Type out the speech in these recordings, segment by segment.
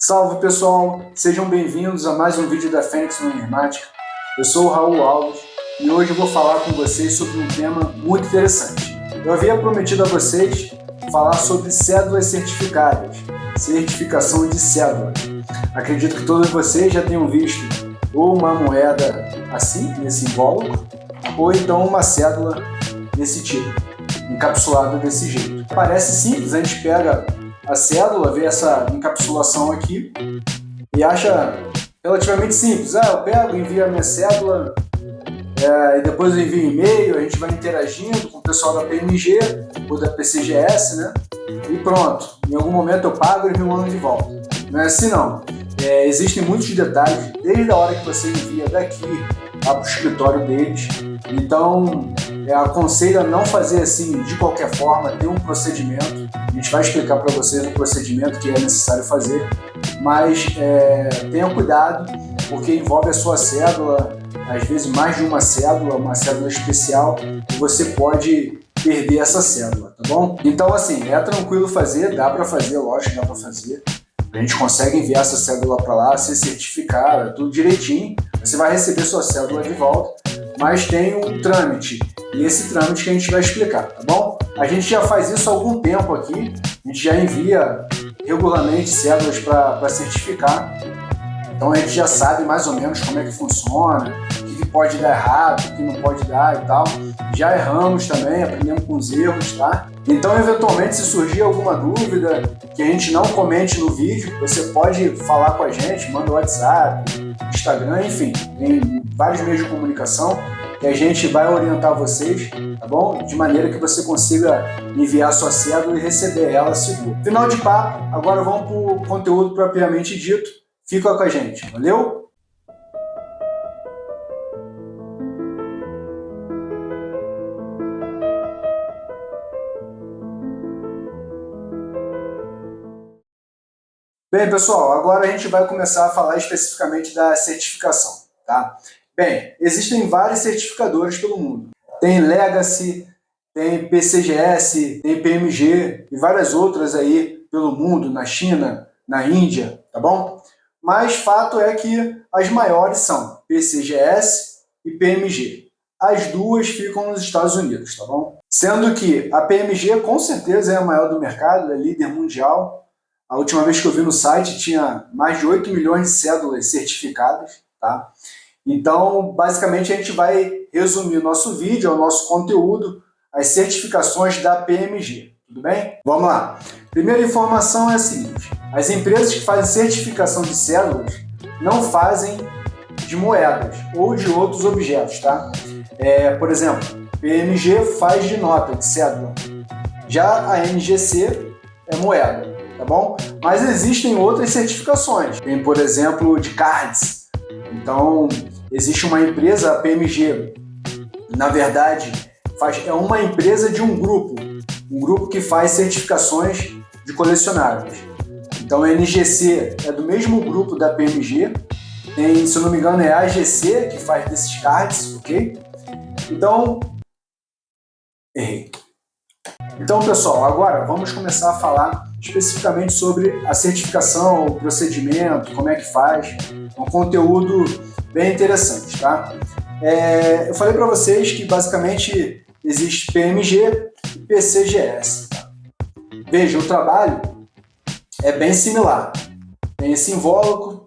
Salve pessoal, sejam bem-vindos a mais um vídeo da Fênix Numismática. Eu sou o Raul Alves e hoje eu vou falar com vocês sobre um tema muito interessante. Eu havia prometido a vocês falar sobre cédulas certificadas, certificação de cédulas. Acredito que todos vocês já tenham visto ou uma moeda assim, nesse invólucro, ou então uma cédula desse tipo, encapsulada desse jeito. Parece simples, a gente pega a cédula, vê essa encapsulação aqui e acha relativamente simples. Eu pego, envio a minha cédula e depois eu envio e-mail, a gente vai interagindo com o pessoal da PMG ou da PCGS, né? E pronto, em algum momento eu pago e eles me mandam de volta. Não é assim não. Existem muitos detalhes, desde a hora que você envia daqui lá para o escritório deles. Então, aconselho a não fazer assim de qualquer forma, ter um procedimento. A gente vai explicar para vocês o procedimento que é necessário fazer, mas tenha cuidado, porque envolve a sua cédula, às vezes mais de uma cédula especial, e você pode perder essa cédula, tá bom? Então, assim, é tranquilo fazer, dá para fazer, lógico, dá para fazer. A gente consegue enviar essa cédula para lá, ser certificada, tudo direitinho. Você vai receber sua cédula de volta, mas tem um trâmite, e esse trâmite que a gente vai explicar, tá bom? A gente já faz isso há algum tempo aqui, a gente já envia regularmente cédulas para certificar, então a gente já sabe mais ou menos como é que funciona, o que pode dar errado, o que não pode dar e tal. Já erramos também, aprendemos com os erros, tá? Então, eventualmente, se surgir alguma dúvida que a gente não comente no vídeo, você pode falar com a gente, manda o WhatsApp, Instagram, enfim, tem vários meios de comunicação que a gente vai orientar vocês, tá bom? De maneira que você consiga enviar sua cédula e receber ela seguro. Final de papo, agora vamos para o conteúdo propriamente dito. Fica com a gente, valeu? Bem, pessoal, agora a gente vai começar a falar especificamente da certificação, tá? Bem, existem vários certificadores pelo mundo. Tem Legacy, tem PCGS, tem PMG e várias outras aí pelo mundo, na China, na Índia, tá bom? Mas fato é que as maiores são PCGS e PMG. As duas ficam nos Estados Unidos, tá bom? Sendo que a PMG com certeza é a maior do mercado, é líder mundial. A última vez que eu vi no site tinha mais de 8 milhões de cédulas certificadas, tá? Então, basicamente, a gente vai resumir o nosso vídeo, o nosso conteúdo, as certificações da PMG, tudo bem? Vamos lá. Primeira informação é a seguinte: as empresas que fazem certificação de cédulas não fazem de moedas ou de outros objetos, tá? Por exemplo, PMG faz de nota, de cédula. Já a NGC é moeda. Tá bom? Mas existem outras certificações. Tem, por exemplo, de cards. Então, existe uma empresa, a PMG, na verdade, é uma empresa de um grupo que faz certificações de colecionáveis. Então, a NGC é do mesmo grupo da PMG. Tem, se eu não me engano, é a AGC que faz desses cards, ok? Então, errei. Então, pessoal, agora vamos começar a falar especificamente sobre a certificação, o procedimento, como é que faz. É um conteúdo bem interessante, tá? Eu falei para vocês que basicamente existe PMG e PCGS. Tá? Veja, o trabalho é bem similar. Tem esse invólucro,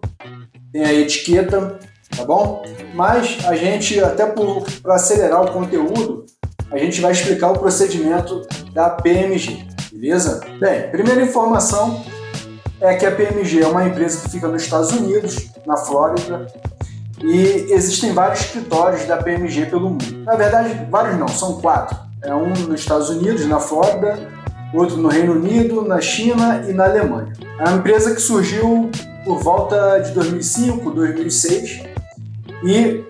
tem a etiqueta, tá bom? Mas a gente, até para acelerar o conteúdo, a gente vai explicar o procedimento da PMG, beleza? Bem, primeira informação é que a PMG é uma empresa que fica nos Estados Unidos, na Flórida, e existem vários escritórios da PMG pelo mundo. Na verdade, vários não, são 4. É um nos Estados Unidos, na Flórida, outro no Reino Unido, na China e na Alemanha. É uma empresa que surgiu por volta de 2005, 2006, e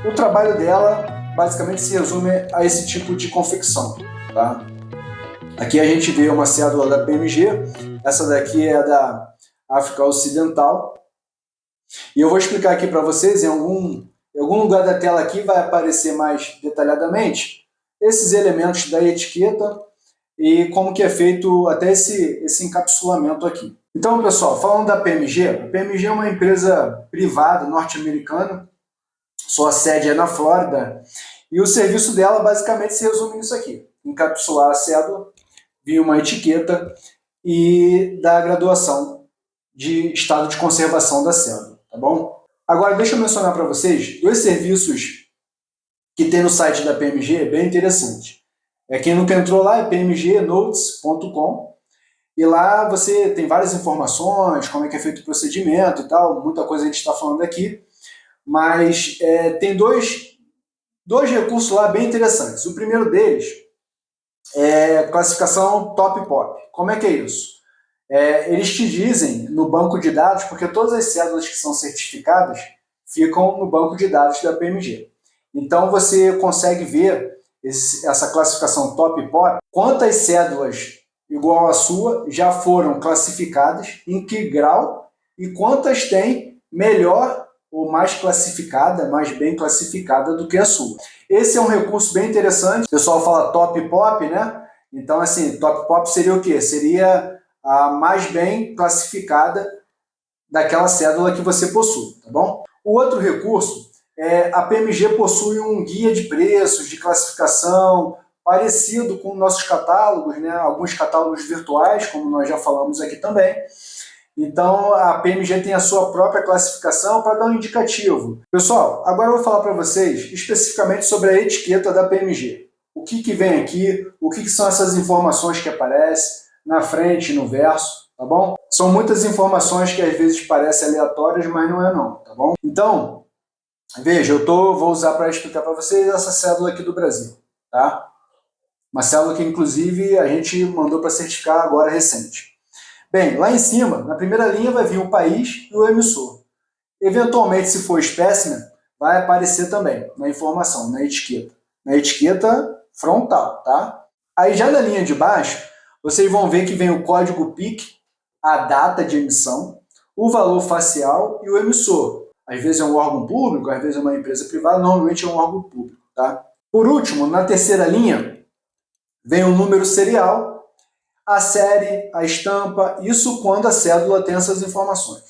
o trabalho dela basicamente se resume a esse tipo de confecção, tá? Aqui a gente vê uma cédula da PMG, essa daqui é da África Ocidental, e eu vou explicar aqui para vocês, em algum lugar da tela aqui vai aparecer mais detalhadamente esses elementos da etiqueta e como que é feito até esse encapsulamento aqui, Então, pessoal, falando da PMG, a PMG é uma empresa privada norte-americana, sua sede é na Flórida, e o serviço dela basicamente se resume nisso aqui: encapsular a cédula via uma etiqueta e dar a graduação de estado de conservação da cédula, tá bom? Agora, deixa eu mencionar para vocês dois serviços que tem no site da PMG, bem interessante. Quem nunca entrou lá é pmgnotes.com, e lá você tem várias informações, como é que é feito o procedimento e tal, muita coisa a gente está falando aqui, mas tem dois recursos lá bem interessantes. O primeiro deles é classificação Top Pop. Como é que é isso? Eles te dizem no banco de dados, porque todas as cédulas que são certificadas ficam no banco de dados da PMG. Então você consegue ver essa classificação Top Pop, quantas cédulas igual à sua já foram classificadas, em que grau, e quantas tem melhor ou mais classificada, mais bem classificada do que a sua. Esse é um recurso bem interessante. O pessoal fala Top Pop, né? Então, assim, Top Pop seria o quê? Seria a mais bem classificada daquela cédula que você possui, tá bom? O outro recurso a PMG possui um guia de preços, de classificação, parecido com nossos catálogos, né? Alguns catálogos virtuais, como nós já falamos aqui também. Então, a PMG tem a sua própria classificação para dar um indicativo. Pessoal, agora eu vou falar para vocês especificamente sobre a etiqueta da PMG. O que vem aqui, o que são essas informações que aparecem na frente e no verso, tá bom? São muitas informações que às vezes parecem aleatórias, mas não é não, tá bom? Então, veja, vou usar para explicar para vocês essa cédula aqui do Brasil, tá? Uma cédula que, inclusive, a gente mandou para certificar agora recente. Bem, lá em cima, na primeira linha, vai vir o país e o emissor. Eventualmente, se for espécime, vai aparecer também na informação, na etiqueta. Na etiqueta frontal, tá? Aí já na linha de baixo, vocês vão ver que vem o código PIC, a data de emissão, o valor facial e o emissor. Às vezes é um órgão público, às vezes é uma empresa privada, normalmente é um órgão público, tá? Por último, na terceira linha, vem o número serial, a série, a estampa, isso quando a cédula tem essas informações.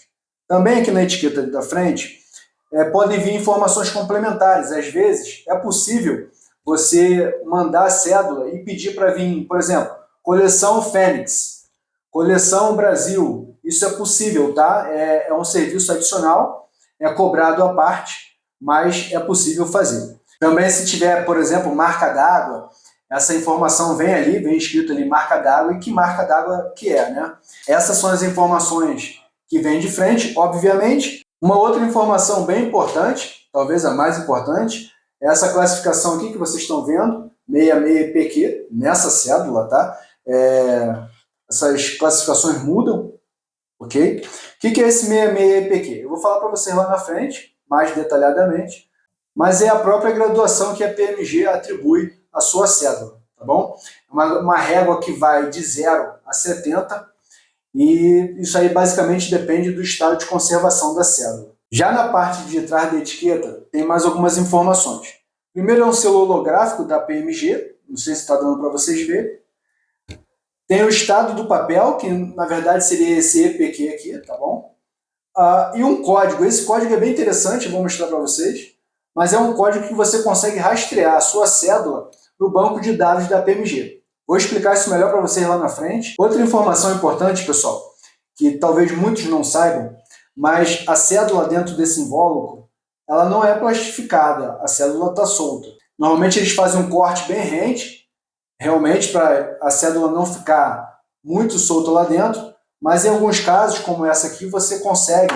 Também aqui na etiqueta da frente, podem vir informações complementares. Às vezes, é possível você mandar a cédula e pedir para vir, por exemplo, coleção Fênix, coleção Brasil. Isso é possível, tá? É um serviço adicional, é cobrado à parte, mas é possível fazer. Também se tiver, por exemplo, marca d'água, essa informação vem ali, vem escrito ali marca d'água e que marca d'água que é, né? Essas são as informações que vêm de frente, obviamente. Uma outra informação bem importante, talvez a mais importante, é essa classificação aqui que vocês estão vendo, 66PQ, nessa cédula, tá? Essas classificações mudam, ok? O que é esse 66PQ? Eu vou falar para vocês lá na frente, mais detalhadamente, mas é a própria graduação que a PMG atribui à sua cédula, tá bom? Uma régua que vai de 0 a 70, e isso aí basicamente depende do estado de conservação da cédula. Já na parte de trás da etiqueta, tem mais algumas informações. Primeiro é um selo holográfico da PMG, não sei se está dando para vocês verem. Tem o estado do papel, que na verdade seria esse EPQ aqui, tá bom? E um código. Esse código é bem interessante, vou mostrar para vocês, mas é um código que você consegue rastrear a sua cédula no banco de dados da PMG. Vou explicar isso melhor para vocês lá na frente. Outra informação importante, pessoal, que talvez muitos não saibam, mas a cédula dentro desse invólucro, ela não é plastificada, a cédula está solta. Normalmente eles fazem um corte bem rente, realmente para a cédula não ficar muito solta lá dentro, mas em alguns casos, como essa aqui, você consegue,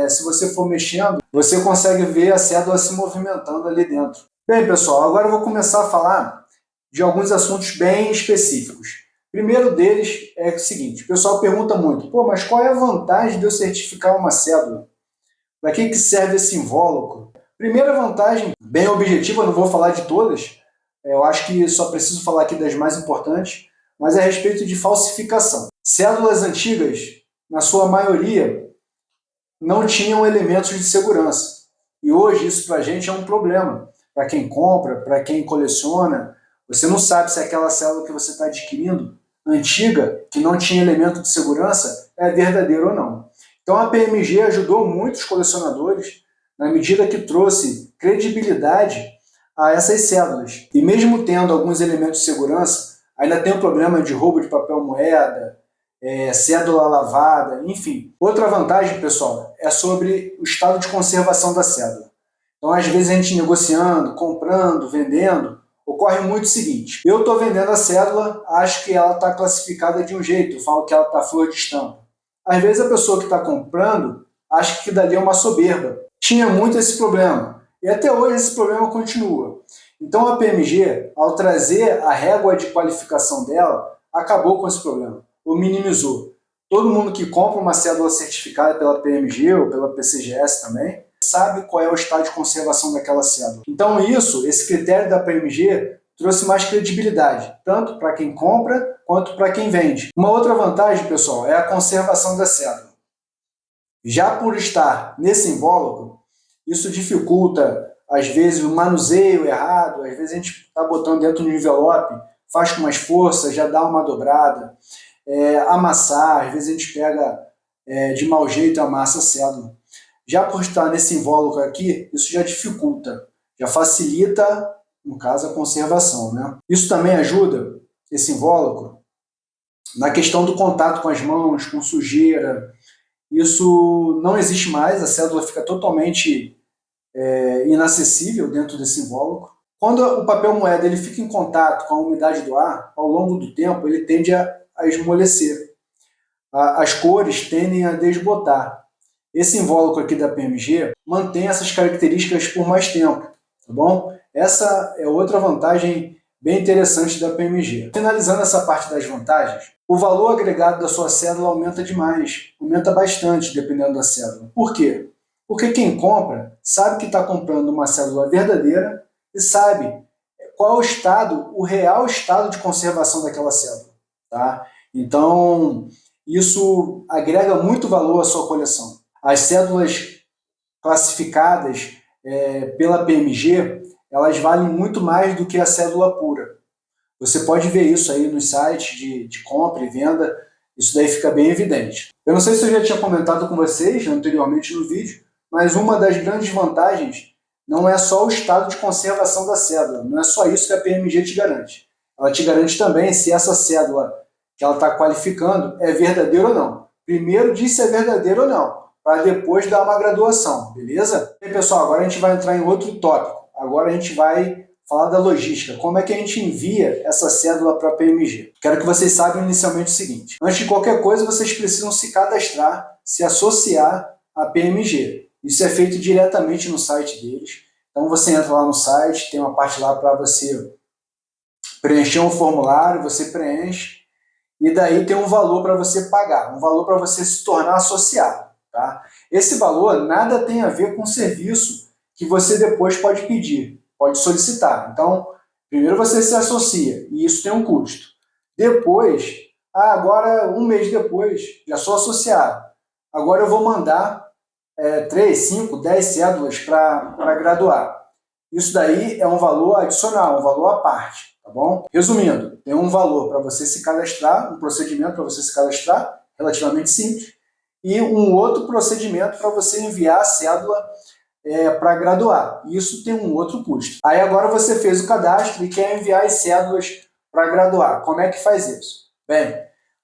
se você for mexendo, você consegue ver a cédula se movimentando ali dentro. Bem, pessoal, agora eu vou começar a falar de alguns assuntos bem específicos. Primeiro deles é o seguinte: o pessoal pergunta muito, pô, mas qual é a vantagem de eu certificar uma cédula? Para que serve esse invólucro? Primeira vantagem, bem objetiva, eu não vou falar de todas, eu acho que só preciso falar aqui das mais importantes, mas é a respeito de falsificação. Cédulas antigas, na sua maioria, não tinham elementos de segurança. E hoje isso para a gente é um problema. Para quem compra, para quem coleciona, você não sabe se aquela cédula que você está adquirindo, antiga, que não tinha elemento de segurança, é verdadeiro ou não. Então a PMG ajudou muitos colecionadores na medida que trouxe credibilidade a essas cédulas. E mesmo tendo alguns elementos de segurança, ainda tem o problema de roubo de papel moeda, cédula lavada, enfim. Outra vantagem, pessoal, é sobre o estado de conservação da cédula. Então, às vezes, a gente negociando, comprando, vendendo, ocorre muito o seguinte: eu estou vendendo a cédula, acho que ela está classificada de um jeito, eu falo que ela está flor de estampa. Às vezes, a pessoa que está comprando acha que dali é uma soberba. Tinha muito esse problema, e até hoje esse problema continua. Então, a PMG, ao trazer a régua de qualificação dela, acabou com esse problema, ou minimizou. Todo mundo que compra uma cédula certificada pela PMG ou pela PCGS também, sabe qual é o estado de conservação daquela cédula. Então esse critério da PMG trouxe mais credibilidade, tanto para quem compra quanto para quem vende. Uma outra vantagem, pessoal, é a conservação da cédula. Já por estar nesse invólucro, isso dificulta, às vezes, o manuseio errado, às vezes a gente está botando dentro do envelope, faz com mais força, já dá uma dobrada, amassar, às vezes a gente pega de mau jeito e amassa a cédula. Já por estar nesse invólucro aqui, isso já dificulta, já facilita, no caso, a conservação, né? Isso também ajuda, esse invólucro, na questão do contato com as mãos, com sujeira. Isso não existe mais, a cédula fica totalmente inacessível dentro desse invólucro. Quando o papel moeda ele fica em contato com a umidade do ar, ao longo do tempo ele tende a esmorecer. As cores tendem a desbotar. Esse invólucro aqui da PMG mantém essas características por mais tempo, tá bom? Essa é outra vantagem bem interessante da PMG. Finalizando essa parte das vantagens, o valor agregado da sua cédula aumenta demais, aumenta bastante dependendo da cédula. Por quê? Porque quem compra sabe que está comprando uma cédula verdadeira e sabe qual é o estado, o real estado de conservação daquela cédula, tá? Então, isso agrega muito valor à sua coleção. As cédulas classificadas pela PMG, elas valem muito mais do que a cédula pura. Você pode ver isso aí nos sites de compra e venda, isso daí fica bem evidente. Eu não sei se eu já tinha comentado com vocês anteriormente no vídeo, mas uma das grandes vantagens não é só o estado de conservação da cédula, não é só isso que a PMG te garante. Ela te garante também se essa cédula que ela está qualificando é verdadeira ou não. Primeiro diz se é verdadeiro ou não, para depois dar uma graduação, beleza? E pessoal, agora a gente vai entrar em outro tópico. Agora a gente vai falar da logística. Como é que a gente envia essa cédula para a PMG? Quero que vocês saibam inicialmente o seguinte. Antes de qualquer coisa, vocês precisam se cadastrar, se associar à PMG. Isso é feito diretamente no site deles. Então você entra lá no site, tem uma parte lá para você preencher um formulário, você preenche, e daí tem um valor para você pagar, um valor para você se tornar associado. Tá? Esse valor nada tem a ver com o serviço que você depois pode pedir, pode solicitar. Então, primeiro você se associa, e isso tem um custo. Depois, agora um mês depois, já sou associado. Agora eu vou mandar 3, 5, 10 cédulas para graduar. Isso daí é um valor adicional, um valor à parte, tá bom? Resumindo, tem um valor para você se cadastrar, um procedimento para você se cadastrar, relativamente simples, e um outro procedimento para você enviar a cédula para graduar. Isso tem um outro custo. Aí agora você fez o cadastro e quer enviar as cédulas para graduar. Como é que faz isso? Bem,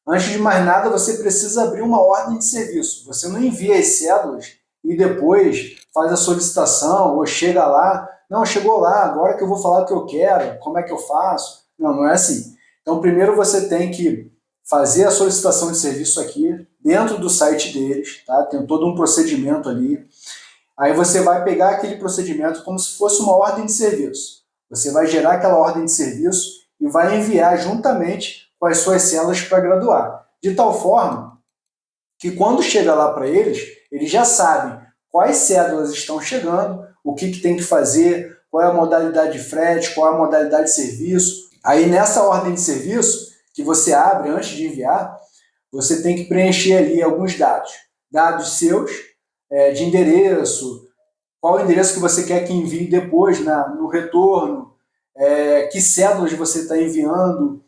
antes de mais nada, você precisa abrir uma ordem de serviço. Você não envia as cédulas e depois faz a solicitação ou chega lá. Não, chegou lá, agora que eu vou falar o que eu quero, como é que eu faço? Não, não é assim. Então, primeiro você tem que fazer a solicitação de serviço aqui, dentro do site deles, tá? Tem todo um procedimento ali. Aí você vai pegar aquele procedimento como se fosse uma ordem de serviço. Você vai gerar aquela ordem de serviço e vai enviar juntamente com as suas células para graduar. De tal forma que quando chega lá para eles já sabem quais cédulas estão chegando, o que tem que fazer, qual é a modalidade de frete, qual é a modalidade de serviço. Aí nessa ordem de serviço que você abre antes de enviar, você tem que preencher ali alguns dados. Dados seus, de endereço, qual o endereço que você quer que envie depois no retorno, que cédulas você está enviando,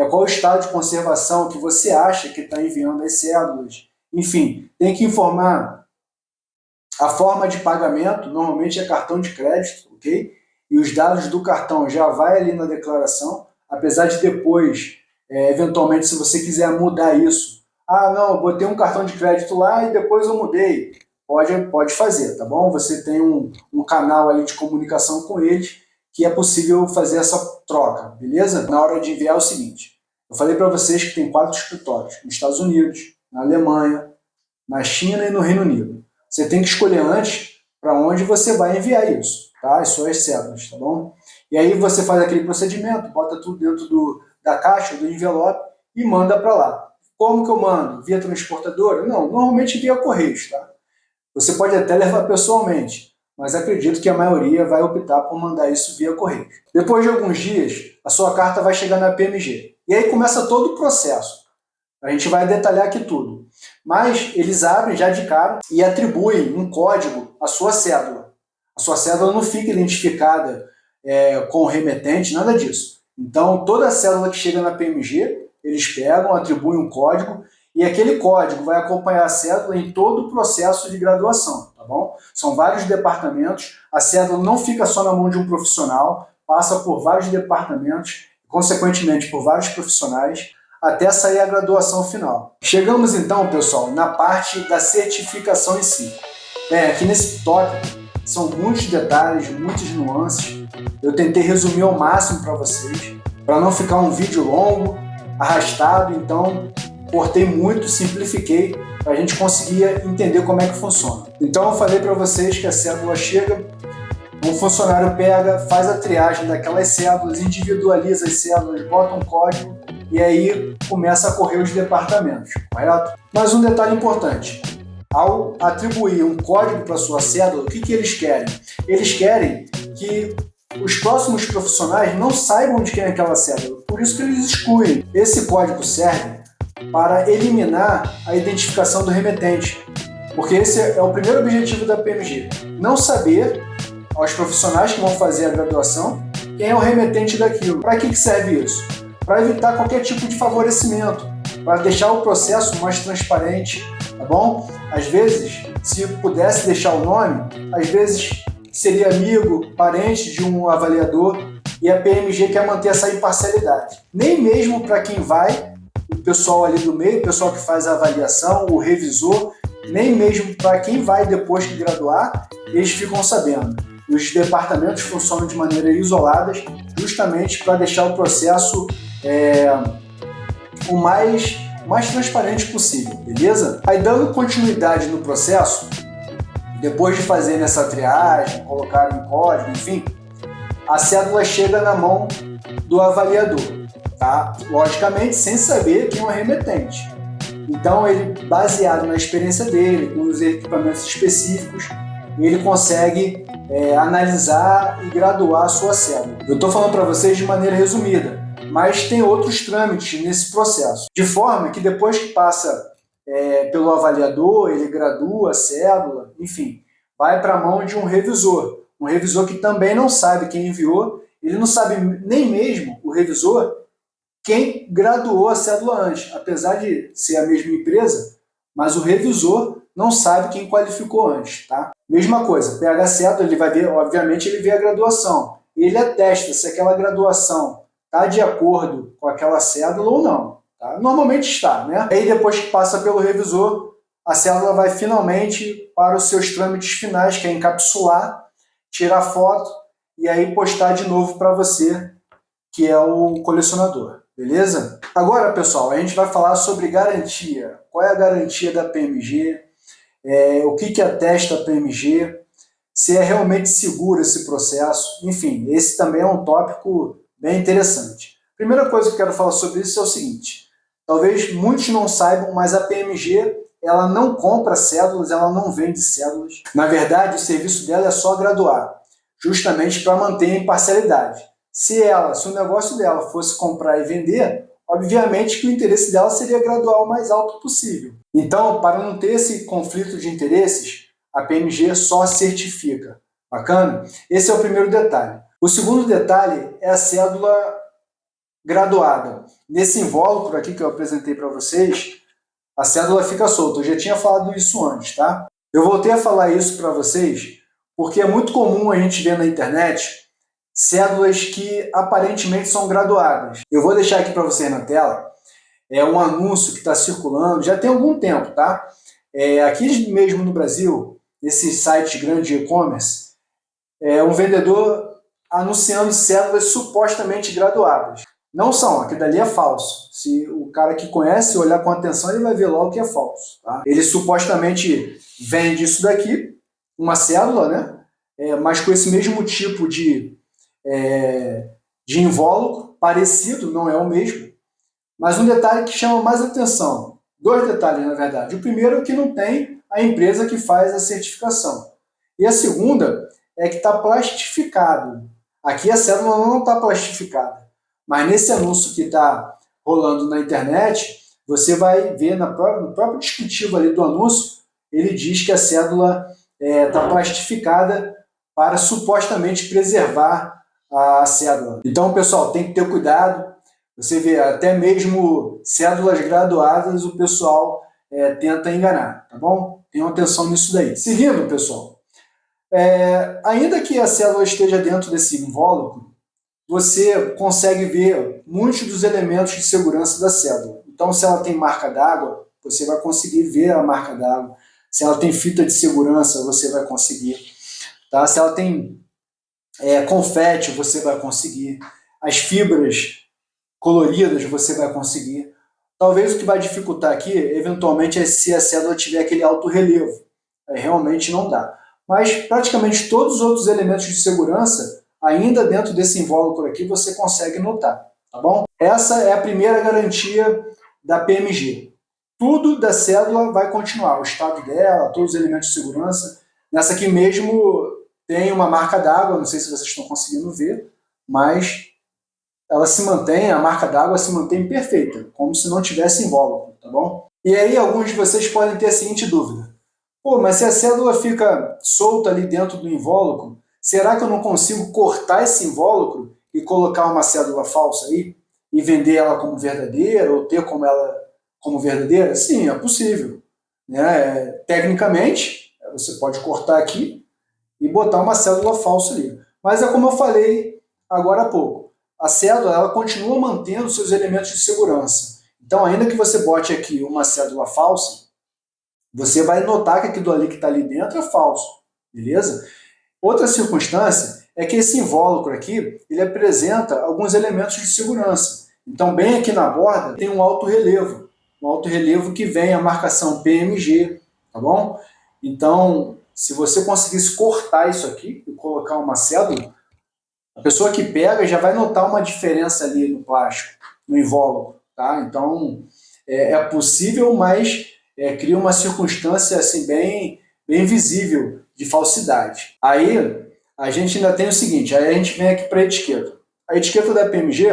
qual o estado de conservação que você acha que está enviando as cédulas, enfim, tem que informar a forma de pagamento, normalmente é cartão de crédito, ok? E os dados do cartão já vai ali na declaração, apesar de depois, eventualmente, se você quiser mudar isso, não, eu botei um cartão de crédito lá e depois eu mudei, pode fazer, tá bom? Você tem um canal ali de comunicação com eles que é possível fazer essa troca, beleza? Na hora de enviar é o seguinte, eu falei para vocês que tem 4 escritórios, nos Estados Unidos, na Alemanha, na China e no Reino Unido. Você tem que escolher antes para onde você vai enviar isso, tá? As suas cédulas, tá bom? E aí você faz aquele procedimento, bota tudo dentro da caixa, do envelope e manda para lá. Como que eu mando? Via transportadora? Não, normalmente via Correios, tá? Você pode até levar pessoalmente, mas acredito que a maioria vai optar por mandar isso via Correios. Depois de alguns dias, a sua carta vai chegar na PMG. E aí começa todo o processo. A gente vai detalhar aqui tudo. Mas eles abrem já de cara e atribuem um código à sua cédula. A sua cédula não fica identificada com o remetente, nada disso. Então, toda a cédula que chega na PMG, eles pegam, atribuem um código, e aquele código vai acompanhar a cédula em todo o processo de graduação, tá bom? São vários departamentos, a cédula não fica só na mão de um profissional, passa por vários departamentos, consequentemente por vários profissionais, até sair a graduação final. Chegamos então, pessoal, na parte da certificação em si. Aqui nesse tópico são muitos detalhes, muitas nuances. Eu tentei resumir ao máximo para vocês, para não ficar um vídeo longo, arrastado, então cortei muito, simplifiquei, para a gente conseguir entender como é que funciona. Então eu falei para vocês que a cédula chega, um funcionário pega, faz a triagem daquelas cédulas, individualiza as cédulas, bota um código e aí começa a correr os departamentos, correto? Mas um detalhe importante, ao atribuir um código para a sua cédula, o que eles querem? Eles querem que os próximos profissionais não saibam de quem é aquela cédula, por isso que eles excluem. Esse código serve para eliminar a identificação do remetente, porque esse é o primeiro objetivo da PMG, não saber aos profissionais que vão fazer a graduação quem é o remetente daquilo. Para que serve isso? Para evitar qualquer tipo de favorecimento, para deixar o processo mais transparente, tá bom? Às vezes, se pudesse deixar o nome, às vezes seria amigo, parente de um avaliador, e a PMG quer manter essa imparcialidade. Nem mesmo para quem vai, o pessoal ali do meio, o pessoal que faz a avaliação, o revisor, nem mesmo para quem vai depois que graduar, eles ficam sabendo. Os departamentos funcionam de maneira isolada, justamente para deixar o processo o mais transparente possível, beleza? Aí, dando continuidade no processo, depois de fazer essa triagem, colocar um código, enfim, a cédula chega na mão do avaliador, tá? Logicamente, sem saber quem é o remetente. Então, ele, baseado na experiência dele, com os equipamentos específicos, ele consegue analisar e graduar a sua cédula. Eu estou falando para vocês de maneira resumida, mas tem outros trâmites nesse processo. De forma que depois que passa pelo avaliador, ele gradua a cédula, enfim, vai para a mão de um revisor que também não sabe quem enviou, ele não sabe nem mesmo, o revisor, quem graduou a cédula antes, apesar de ser a mesma empresa, mas o revisor não sabe quem qualificou antes, tá? Mesma coisa, pega a cédula, ele vai ver, obviamente ele vê a graduação, ele atesta se aquela graduação está de acordo com aquela cédula ou não, tá? Normalmente está, né? Aí depois que passa pelo revisor, a cédula vai finalmente para os seus trâmites finais, que é encapsular, tirar foto e aí postar de novo para você, que é o colecionador, beleza? Agora, pessoal, a gente vai falar sobre garantia. Qual é a garantia da PMG? O que atesta a PMG? Se é realmente seguro esse processo? Enfim, esse também é um tópico bem interessante. Primeira coisa que eu quero falar sobre isso é o seguinte, talvez muitos não saibam, mas a PMG ela não compra cédulas, ela não vende cédulas. Na verdade, o serviço dela é só graduar, justamente para manter a imparcialidade. Se o negócio dela fosse comprar e vender, obviamente que o interesse dela seria graduar o mais alto possível. Então, para não ter esse conflito de interesses, a PMG só certifica. Bacana? Esse é o primeiro detalhe. O segundo detalhe é a cédula graduada. Nesse invólucro aqui que eu apresentei para vocês, a cédula fica solta. Eu já tinha falado isso antes, tá? Eu voltei a falar isso para vocês porque é muito comum a gente ver na internet cédulas que aparentemente são graduadas. Eu vou deixar aqui para vocês na tela, é um anúncio que está circulando, já tem algum tempo, tá? Aqui mesmo no Brasil, nesses sites grandes de e-commerce, um vendedor anunciando cédulas supostamente graduadas. Não são, aquilo dali é falso. Se o cara que conhece olhar com atenção, ele vai ver logo que é falso. Tá? Ele supostamente vende isso daqui, uma cédula, né? Mas com esse mesmo tipo de invólucro, parecido, não é o mesmo. Mas um detalhe que chama mais atenção, dois detalhes na verdade. O primeiro é que não tem a empresa que faz a certificação. E a segunda é que está plastificado. Aqui a cédula não está plastificada. Mas nesse anúncio que está rolando na internet, você vai ver no próprio descritivo ali do anúncio, ele diz que a cédula está plastificada para supostamente preservar a cédula. Então, pessoal, tem que ter cuidado. Você vê, até mesmo cédulas graduadas o pessoal tenta enganar, tá bom? Tenham atenção nisso daí. Seguindo, pessoal, ainda que a cédula esteja dentro desse invólucro, você consegue ver muitos dos elementos de segurança da cédula. Então, se ela tem marca d'água, você vai conseguir ver a marca d'água. Se ela tem fita de segurança, você vai conseguir. Tá? Se ela tem confete, você vai conseguir. As fibras coloridas, você vai conseguir. Talvez o que vai dificultar aqui, eventualmente, é se a cédula tiver aquele alto relevo. Aí realmente não dá. Mas praticamente todos os outros elementos de segurança, ainda dentro desse invólucro aqui, você consegue notar, tá bom? Essa é a primeira garantia da PMG. Tudo da cédula vai continuar, o estado dela, todos os elementos de segurança. Nessa aqui mesmo tem uma marca d'água, não sei se vocês estão conseguindo ver, mas ela se mantém, a marca d'água se mantém perfeita, como se não tivesse invólucro, tá bom? E aí alguns de vocês podem ter a seguinte dúvida. Pô, mas se a cédula fica solta ali dentro do invólucro, será que eu não consigo cortar esse invólucro e colocar uma cédula falsa aí? E vender ela como verdadeira, ou ter como ela como verdadeira? Sim, é possível. Né? Tecnicamente, você pode cortar aqui e botar uma cédula falsa ali. Mas é como eu falei agora há pouco. A cédula ela continua mantendo seus elementos de segurança. Então, ainda que você bote aqui uma cédula falsa, você vai notar que aquilo ali que está ali dentro é falso, beleza? Outra circunstância é que esse invólucro aqui, ele apresenta alguns elementos de segurança. Então, bem aqui na borda, tem um alto relevo que vem a marcação PMG, tá bom? Então, se você conseguisse cortar isso aqui e colocar uma cédula, a pessoa que pega já vai notar uma diferença ali no plástico, no invólucro, tá? Então, é possível, mas cria uma circunstância assim bem visível de falsidade. Aí a gente ainda tem o seguinte, aí a gente vem aqui para a etiqueta. A etiqueta da PMG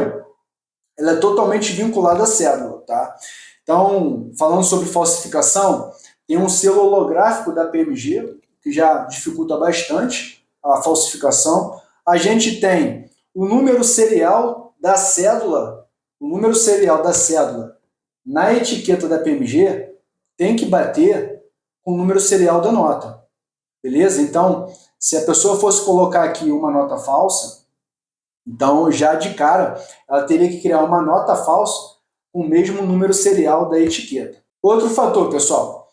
ela é totalmente vinculada à cédula, tá? Então, falando sobre falsificação, tem um selo holográfico da PMG que já dificulta bastante a falsificação. A gente tem o número serial da cédula, na etiqueta da PMG tem que bater com o número serial da nota, beleza? Então, se a pessoa fosse colocar aqui uma nota falsa, então já de cara ela teria que criar uma nota falsa com o mesmo número serial da etiqueta. Outro fator, pessoal,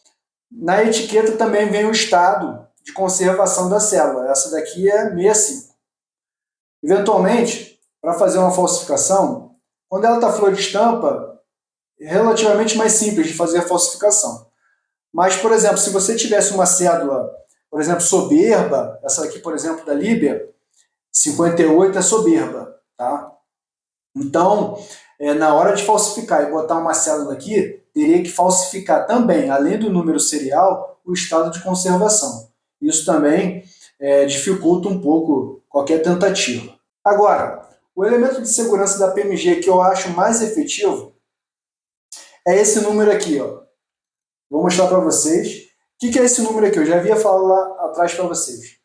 na etiqueta também vem o estado de conservação da cédula. Essa daqui é 65. Eventualmente, para fazer uma falsificação, quando ela está flor de estampa, é relativamente mais simples de fazer a falsificação. Mas, por exemplo, se você tivesse uma cédula, por exemplo, soberba, essa aqui, por exemplo, da Líbia, 58 é soberba, tá? Então, na hora de falsificar e botar uma cédula aqui, teria que falsificar também, além do número serial, o estado de conservação. Isso também dificulta um pouco qualquer tentativa. Agora, o elemento de segurança da PMG que eu acho mais efetivo é esse número aqui, ó. Vou mostrar para vocês. O que é esse número aqui? Eu já havia falado lá atrás para vocês.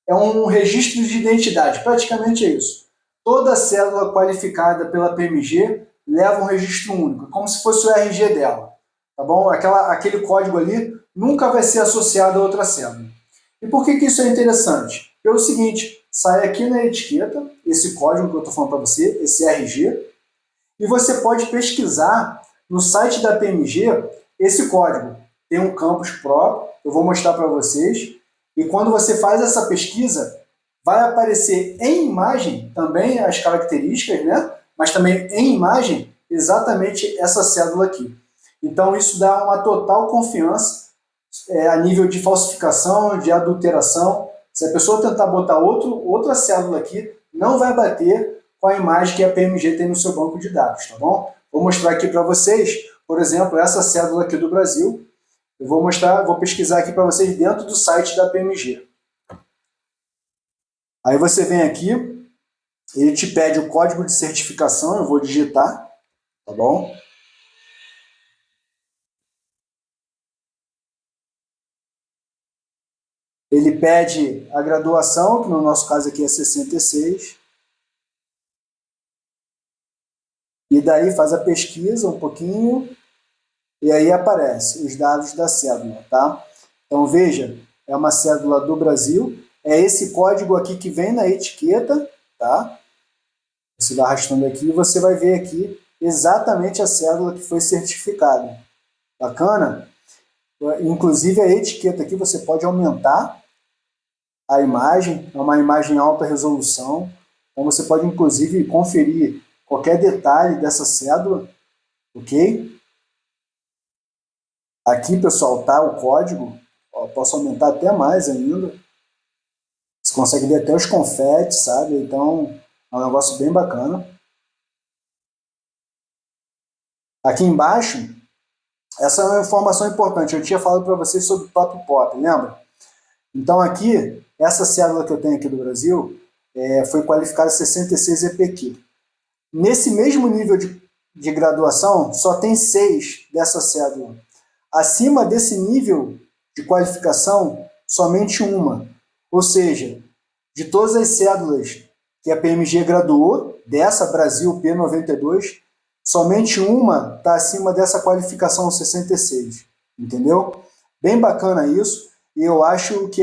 É um registro de identidade, praticamente é isso. Toda cédula qualificada pela PMG leva um registro único, como se fosse o RG dela. tá bom? Aquele código ali nunca vai ser associado a outra cédula. E por que isso é interessante? Pelo seguinte, sai aqui na etiqueta esse código que eu estou falando para você, esse RG, e você pode pesquisar no site da PMG esse código. Tem um campus próprio, eu vou mostrar para vocês, e quando você faz essa pesquisa, vai aparecer em imagem também as características, né? Mas também em imagem exatamente essa cédula aqui. Então isso dá uma total confiança a nível de falsificação, de adulteração. Se a pessoa tentar botar outra cédula aqui, não vai bater com a imagem que a PMG tem no seu banco de dados, tá bom? Vou mostrar aqui para vocês, por exemplo, essa cédula aqui do Brasil. Eu vou pesquisar aqui para vocês dentro do site da PMG. Aí você vem aqui, ele te pede o código de certificação, eu vou digitar, tá bom? Ele pede a graduação, que no nosso caso aqui é 66. E daí faz a pesquisa um pouquinho, e aí aparece os dados da cédula, tá? Então veja, é uma cédula do Brasil, é esse código aqui que vem na etiqueta, tá? Você vai arrastando aqui e você vai ver aqui exatamente a cédula que foi certificada. Bacana? Inclusive a etiqueta aqui você pode aumentar a imagem, é uma imagem alta resolução, então você pode inclusive conferir qualquer detalhe dessa cédula, ok? Aqui, pessoal, tá o código, ó, posso aumentar até mais ainda, você consegue ver até os confetes, sabe? Então é um negócio bem bacana. Aqui embaixo, essa é uma informação importante, eu tinha falado para vocês sobre o Top Pop, lembra? Então aqui, essa cédula que eu tenho aqui do Brasil, foi qualificada 66 EPQ. Nesse mesmo nível de graduação, só tem 6 dessa cédula. Acima desse nível de qualificação, somente uma. Ou seja, de todas as cédulas que a PMG graduou, dessa Brasil P92, somente uma está acima dessa qualificação 66. Entendeu? Bem bacana isso. E eu acho que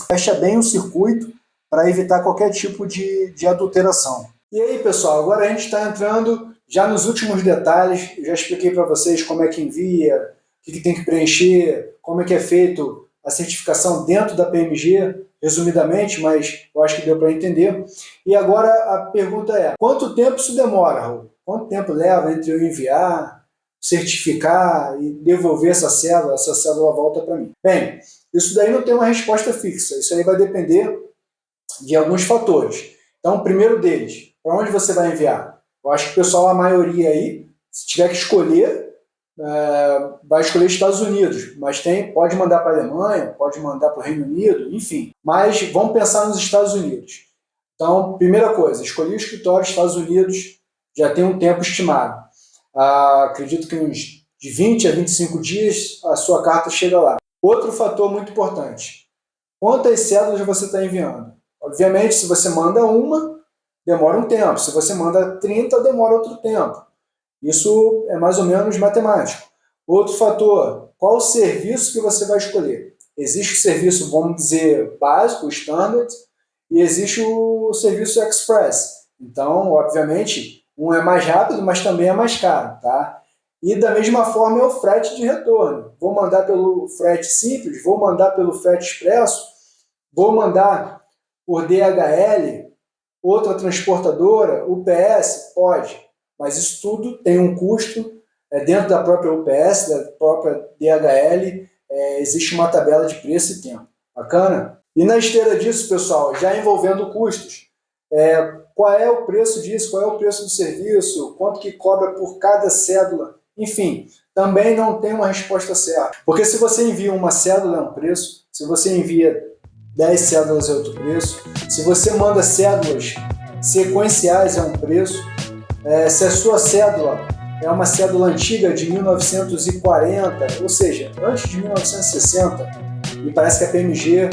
fecha bem o circuito para evitar qualquer tipo de adulteração. E aí, pessoal, agora a gente está entrando já nos últimos detalhes. Eu já expliquei para vocês como é que envia, o que tem que preencher, como é que é feito a certificação dentro da PMG, resumidamente, mas eu acho que deu para entender. E agora a pergunta é, quanto tempo isso demora, Raul? Quanto tempo leva entre eu enviar, certificar e devolver essa cédula volta para mim? Bem, isso daí não tem uma resposta fixa, isso aí vai depender de alguns fatores. Então, o primeiro deles, para onde você vai enviar? Eu acho que o pessoal, a maioria aí, se tiver que escolher, vai escolher Estados Unidos, mas pode mandar para a Alemanha, pode mandar para o Reino Unido, enfim. Mas vamos pensar nos Estados Unidos. Então, primeira coisa, escolhi o escritório Estados Unidos, já tem um tempo estimado. Acredito que uns de 20 a 25 dias a sua carta chega lá. Outro fator muito importante, quantas cédulas você está enviando? Obviamente, se você manda uma, demora um tempo. Se você manda 30, demora outro tempo. Isso é mais ou menos matemático. Outro fator, qual o serviço que você vai escolher? Existe o serviço, vamos dizer, básico, o standard, e existe o serviço express. Então, obviamente, um é mais rápido, mas também é mais caro, tá? E da mesma forma é o frete de retorno. Vou mandar pelo frete simples, vou mandar pelo frete expresso, vou mandar por DHL, outra transportadora, UPS, pode. Mas isso tudo tem um custo dentro da própria UPS, da própria DHL, existe uma tabela de preço e tempo. Bacana? E na esteira disso, pessoal, já envolvendo custos, qual é o preço disso, qual é o preço do serviço, quanto que cobra por cada cédula, enfim, também não tem uma resposta certa. Porque se você envia uma cédula é um preço, se você envia 10 cédulas é outro preço, se você manda cédulas sequenciais é um preço, se a sua cédula é uma cédula antiga de 1940, ou seja, antes de 1960, me parece que a PMG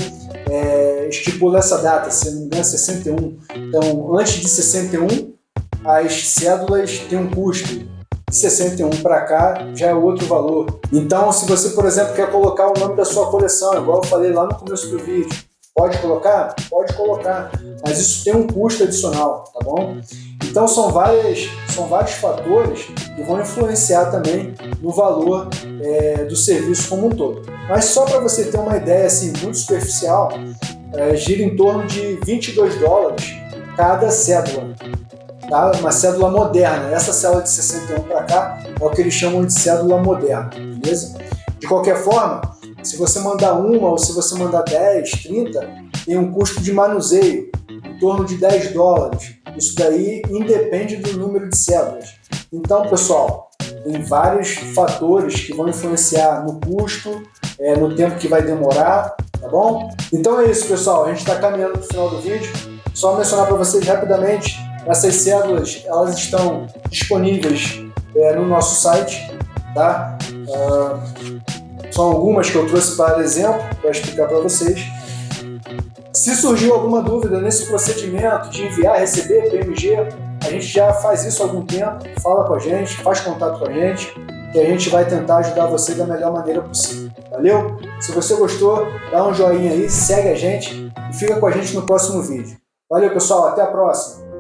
estipula essa data, se não me engano, 61. Então, antes de 61, as cédulas têm um custo de 61 para cá já é outro valor. Então, se você, por exemplo, quer colocar o nome da sua coleção, igual eu falei lá no começo do vídeo, pode colocar? Pode colocar, mas isso tem um custo adicional, tá bom? Então são vários fatores que vão influenciar também no valor do serviço como um todo. Mas só para você ter uma ideia assim, muito superficial, gira em torno de 22 dólares cada cédula. Tá? Uma cédula moderna. Essa cédula de 61 para cá é o que eles chamam de cédula moderna, beleza? De qualquer forma, se você mandar uma ou se você mandar 10, 30, tem um custo de manuseio em torno de 10 dólares. Isso daí independe do número de cédulas. Então, pessoal, tem vários fatores que vão influenciar no custo, no tempo que vai demorar, tá bom? Então é isso, pessoal. A gente está caminhando para o final do vídeo. Só mencionar para vocês rapidamente, essas cédulas elas estão disponíveis no nosso site, tá? São algumas que eu trouxe para exemplo, para explicar para vocês. Se surgiu alguma dúvida nesse procedimento de enviar, receber PMG, a gente já faz isso há algum tempo, fala com a gente, faz contato com a gente, que a gente vai tentar ajudar você da melhor maneira possível. Valeu? Se você gostou, dá um joinha aí, segue a gente e fica com a gente no próximo vídeo. Valeu, pessoal, até a próxima!